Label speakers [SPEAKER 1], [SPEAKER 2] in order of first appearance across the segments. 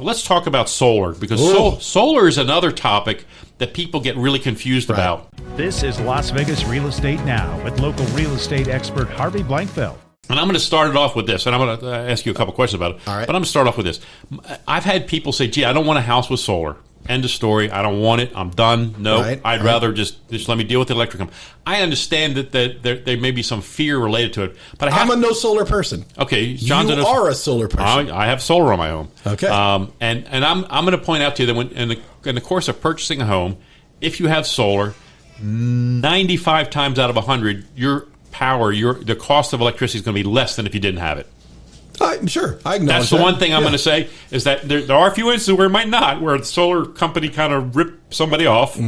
[SPEAKER 1] Let's talk about solar, because solar is another topic that people get really confused about.
[SPEAKER 2] This is Las Vegas Real Estate Now with local real estate expert Harvey Blankfeld.
[SPEAKER 1] And I'm going to start it off with this, and I'm going to ask you a couple questions about it.
[SPEAKER 3] All right.
[SPEAKER 1] But I'm going to start off with this. I've had people say, gee, I don't want a house with solar. End of story. I don't want it. I'm done. No, I'd rather just let me deal with the electric company. I understand that there may be some fear related to it, but
[SPEAKER 3] I'm a no solar person.
[SPEAKER 1] Okay, John's
[SPEAKER 3] you are a solar person.
[SPEAKER 1] I have solar on my home.
[SPEAKER 3] Okay,
[SPEAKER 1] and I'm going to point out to you that when in the course of purchasing a home, if you have solar, 95 times out of 100, your power, the cost of electricity is going to be less than if you didn't have it.
[SPEAKER 3] Sure, I acknowledge
[SPEAKER 1] That's the one thing I'm going to say is that there are a few instances where it might not, where the solar company kind of ripped somebody off.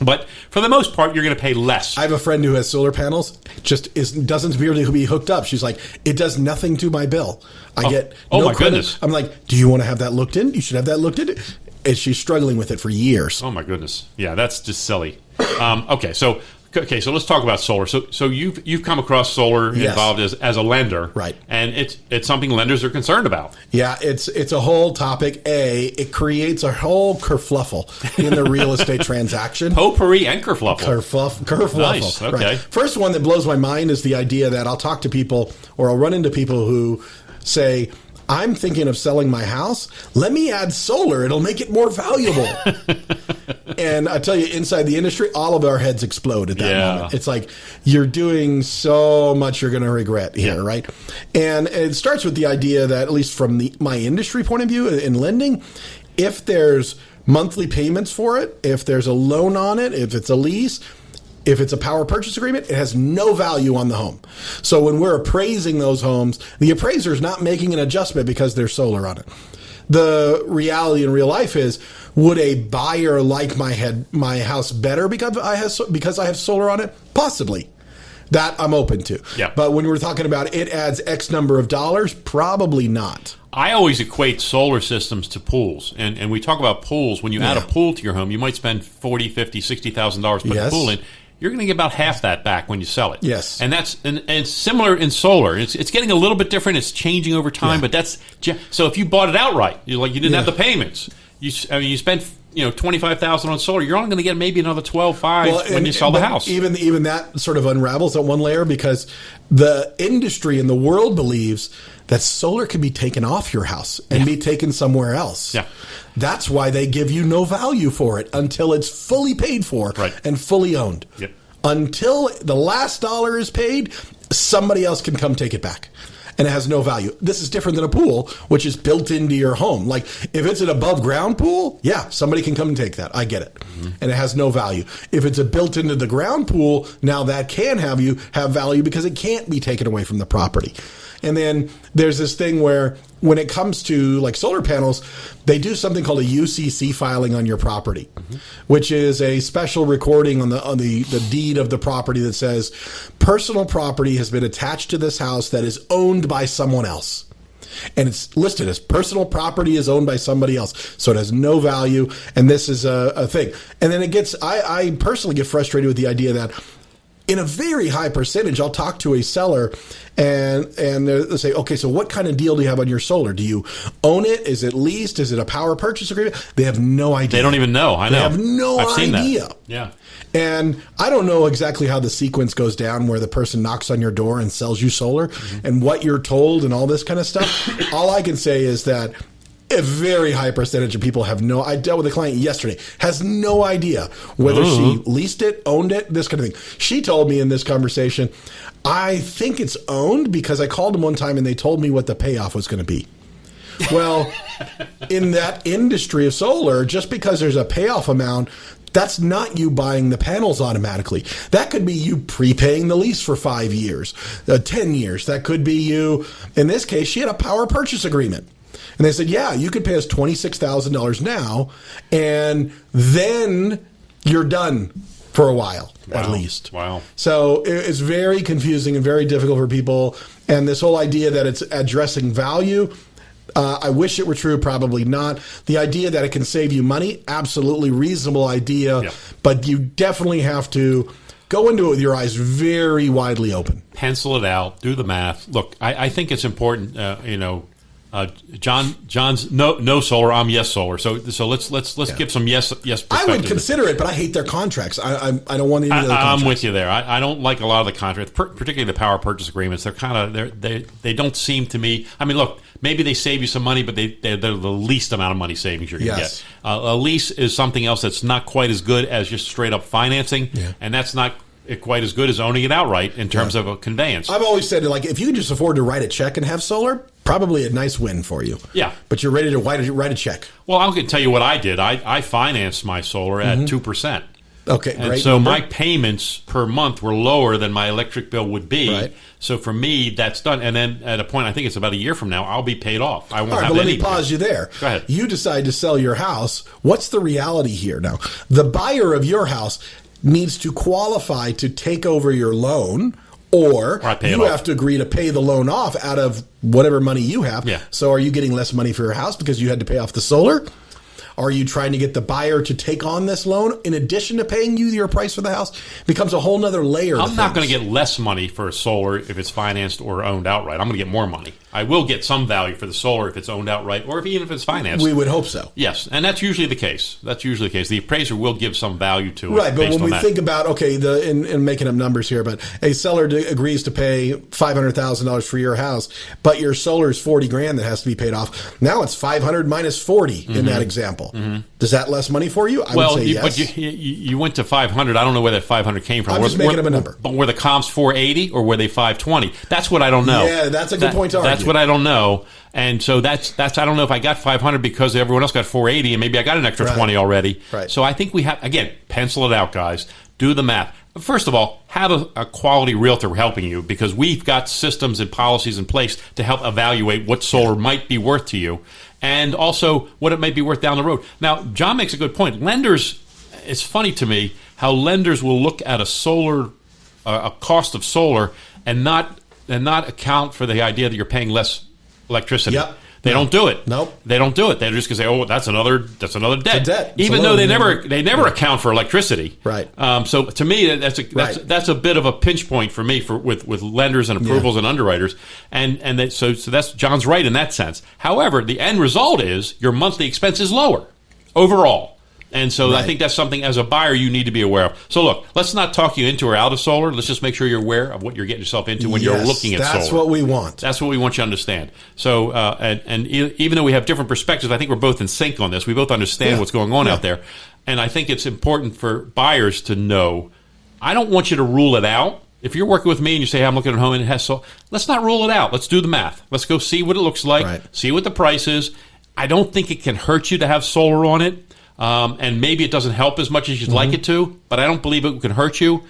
[SPEAKER 1] But for the most part, you're going to pay less.
[SPEAKER 3] I have a friend who has solar panels, doesn't really be hooked up. She's like, it does nothing to my bill. I get no
[SPEAKER 1] my
[SPEAKER 3] credit.
[SPEAKER 1] Goodness.
[SPEAKER 3] I'm like, do you want to have that looked in? You should have that looked in. And she's struggling with it for years.
[SPEAKER 1] Oh my goodness. Yeah, that's just silly. Okay, so let's talk about solar. So you've come across solar involved as a lender,
[SPEAKER 3] right?
[SPEAKER 1] And it's something lenders are concerned about.
[SPEAKER 3] Yeah, it's a whole topic. It creates a whole kerfluffle in the real estate transaction.
[SPEAKER 1] Potpourri and kerfluffle.
[SPEAKER 3] Kerfluffle.
[SPEAKER 1] Nice. Okay.
[SPEAKER 3] Right. First one that blows my mind is the idea that I'll talk to people or I'll run into people who say, I'm thinking of selling my house. Let me add solar. It'll make it more valuable. And I tell you, inside the industry, all of our heads explode at that moment. It's like, you're doing so much you're going to regret here, right? And it starts with the idea that, at least from my industry point of view in lending, if there's monthly payments for it, if there's a loan on it, if it's a lease, if it's a power purchase agreement, it has no value on the home. So when we're appraising those homes, the appraiser is not making an adjustment because there's solar on it. The reality in real life is, would a buyer like my house better because I have solar on it? Possibly. That I'm open to.
[SPEAKER 1] Yeah.
[SPEAKER 3] But when we're talking about it adds X number of dollars, probably not.
[SPEAKER 1] I always equate solar systems to pools. And we talk about pools. When you add a pool to your home, you might spend $40,000, $50,000, $60,000 putting a pool in. You're going to get about half that back when you sell it.
[SPEAKER 3] Yes.
[SPEAKER 1] And it's similar in solar. It's getting a little bit different. It's changing over time, but so if you bought it outright, you didn't have the payments. You spent $25,000 on solar. You're only going to get maybe another $12,500 when you sell the house.
[SPEAKER 3] Even that sort of unravels at one layer, because the industry and the world believes that solar can be taken off your house and be taken somewhere else.
[SPEAKER 1] Yeah.
[SPEAKER 3] That's why they give you no value for it until it's fully paid for and fully owned.
[SPEAKER 1] Yep.
[SPEAKER 3] Until the last dollar is paid, somebody else can come take it back. And it has no value. This is different than a pool, which is built into your home. Like, if it's an above-ground pool, somebody can come and take that. I get it. Mm-hmm. And it has no value. If it's a built-into-the-ground pool, now that can have value because it can't be taken away from the property. And then there's this thing where when it comes to like solar panels, they do something called a UCC filing on your property, which is a special recording on the deed of the property that says personal property has been attached to this house that is owned by someone else. And it's listed as personal property is owned by somebody else. So it has no value. And this is a thing. And then I personally get frustrated with the idea that in a very high percentage, I'll talk to a seller and they'll say, okay, so what kind of deal do you have on your solar? Do you own it? Is it leased? Is it a power purchase agreement? They have no idea.
[SPEAKER 1] They don't even know. I know.
[SPEAKER 3] They have no
[SPEAKER 1] I've seen
[SPEAKER 3] idea.
[SPEAKER 1] That. Yeah.
[SPEAKER 3] And I don't know exactly how the sequence goes down where the person knocks on your door and sells you solar and what you're told and all this kind of stuff. All I can say is that a very high percentage of people have I dealt with a client yesterday, has no idea whether she leased it, owned it, this kind of thing. She told me in this conversation, I think it's owned because I called them one time and they told me what the payoff was going to be. Well, in that industry of solar, just because there's a payoff amount, that's not you buying the panels automatically. That could be you prepaying the lease for 5 years, 10 years. That could be you, in this case, she had a power purchase agreement. And they said, you could pay us $26,000 now, and then you're done for a while, at least.
[SPEAKER 1] Wow.
[SPEAKER 3] So it's very confusing and very difficult for people. And this whole idea that it's addressing value, I wish it were true, probably not. The idea that it can save you money, absolutely reasonable idea. Yeah. But you definitely have to go into it with your eyes very widely open.
[SPEAKER 1] Pencil it out. Do the math. Look, I think it's important, John's no solar. I'm yes solar. So let's give some yes perspective.
[SPEAKER 3] I would consider it, but I hate their contracts. I don't want any of the contracts.
[SPEAKER 1] I'm with you there. I don't like a lot of the contracts, particularly the power purchase agreements. They're kind of they don't seem to me. I mean, look, maybe they save you some money, but they're the least amount of money savings you're going to get. A lease is something else that's not quite as good as just straight up financing, and that's not quite as good as owning it outright in terms of a conveyance.
[SPEAKER 3] I've always said, like, if you can just afford to write a check and have solar, probably a nice win for you.
[SPEAKER 1] Yeah.
[SPEAKER 3] But you're ready to write a check.
[SPEAKER 1] Well, I'm going to tell you what I did. I financed my solar at 2%.
[SPEAKER 3] Okay,
[SPEAKER 1] and
[SPEAKER 3] great.
[SPEAKER 1] So my payments per month were lower than my electric bill would be.
[SPEAKER 3] Right.
[SPEAKER 1] So for me, that's done. And then at a point, I think it's about a year from now, I'll be paid off. I won't
[SPEAKER 3] All right,
[SPEAKER 1] have
[SPEAKER 3] but let
[SPEAKER 1] any.
[SPEAKER 3] me pause you there.
[SPEAKER 1] Go ahead.
[SPEAKER 3] You decide to sell your house. What's the reality here now? The buyer of your house needs to qualify to take over your loan, or you have to agree to pay the loan off out of whatever money you have.
[SPEAKER 1] Yeah.
[SPEAKER 3] So are you getting less money for your house because you had to pay off the solar? Are you trying to get the buyer to take on this loan in addition to paying you your price for the house? It becomes a whole nother layer.
[SPEAKER 1] I'm not going to get less money for a solar if it's financed or owned outright. I'm going to get more money. I will get some value for the solar if it's owned outright or even if it's financed.
[SPEAKER 3] We would hope so.
[SPEAKER 1] Yes, and that's usually the case. The appraiser will give some value to it.
[SPEAKER 3] Right, but when we think about, okay, in making up numbers here, but a seller agrees to pay $500,000 for your house, but your solar is $40,000 that has to be paid off. Now it's 500 minus 40 in that example. Does that less money for you? I would say yes.
[SPEAKER 1] But you went to 500. I don't know where that 500 came from.
[SPEAKER 3] I'm just making up a number.
[SPEAKER 1] But were the comps 480 or were they 520? That's what I don't know.
[SPEAKER 3] Yeah, that's a good point to argue.
[SPEAKER 1] That's what I don't know. And so that's I don't know if I got 500 because everyone else got 480 and maybe I got an extra 20 already.
[SPEAKER 3] Right.
[SPEAKER 1] So I think we have, again, pencil it out, guys. Do the math. First of all, have a quality realtor helping you because we've got systems and policies in place to help evaluate what solar might be worth to you and also what it might be worth down the road. Now, John makes a good point. Lenders, it's funny to me how lenders will look at a cost of solar and not account for the idea that you're paying less electricity.
[SPEAKER 3] Yep.
[SPEAKER 1] They don't do it.
[SPEAKER 3] Nope.
[SPEAKER 1] They don't do it. They're just going to say, "Oh, that's another debt."
[SPEAKER 3] It's a debt.
[SPEAKER 1] Even though they never account for electricity.
[SPEAKER 3] Right.
[SPEAKER 1] So to me, that's a bit of a pinch point for me with lenders and approvals and underwriters. So that's John's right in that sense. However, the end result is your monthly expense is lower overall. And so I think that's something as a buyer you need to be aware of. So look, let's not talk you into or out of solar. Let's just make sure you're aware of what you're getting yourself into when you're looking at solar.
[SPEAKER 3] That's what we want.
[SPEAKER 1] That's what we want you to understand. So, and even though we have different perspectives, I think we're both in sync on this. We both understand what's going on out there. And I think it's important for buyers to know, I don't want you to rule it out. If you're working with me and you say, hey, I'm looking at a home and it has solar, let's not rule it out. Let's do the math. Let's go see what it looks like, see what the price is. I don't think it can hurt you to have solar on it. And maybe it doesn't help as much as you'd like it to, but I don't believe it can hurt you.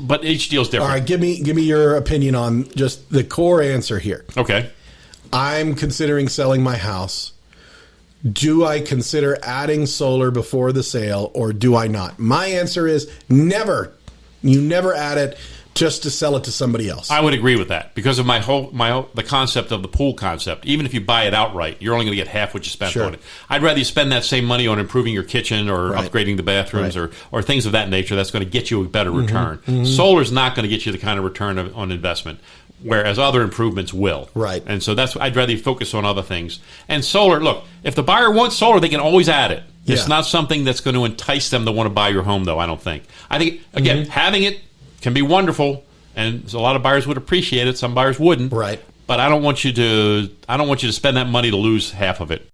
[SPEAKER 1] But each deal's different.
[SPEAKER 3] All right, give me your opinion on just the core answer here.
[SPEAKER 1] Okay.
[SPEAKER 3] I'm considering selling my house. Do I consider adding solar before the sale or do I not? My answer is never. You never add it just to sell it to somebody else.
[SPEAKER 1] I would agree with that because of the concept of the pool concept. Even if you buy it outright, you're only going to get half what you spent on it. I'd rather you spend that same money on improving your kitchen or upgrading the bathrooms or things of that nature. That's going to get you a better return. Solar's not going to get you the kind of return on investment, whereas other improvements will.
[SPEAKER 3] Right.
[SPEAKER 1] And so I'd rather you focus on other things. And solar, look, if the buyer wants solar, they can always add it. It's not something that's going to entice them to want to buy your home, though, I don't think. I think, again, having it can be wonderful, and a lot of buyers would appreciate it. Some buyers wouldn't.
[SPEAKER 3] Right.
[SPEAKER 1] But I don't want you to spend that money to lose half of it.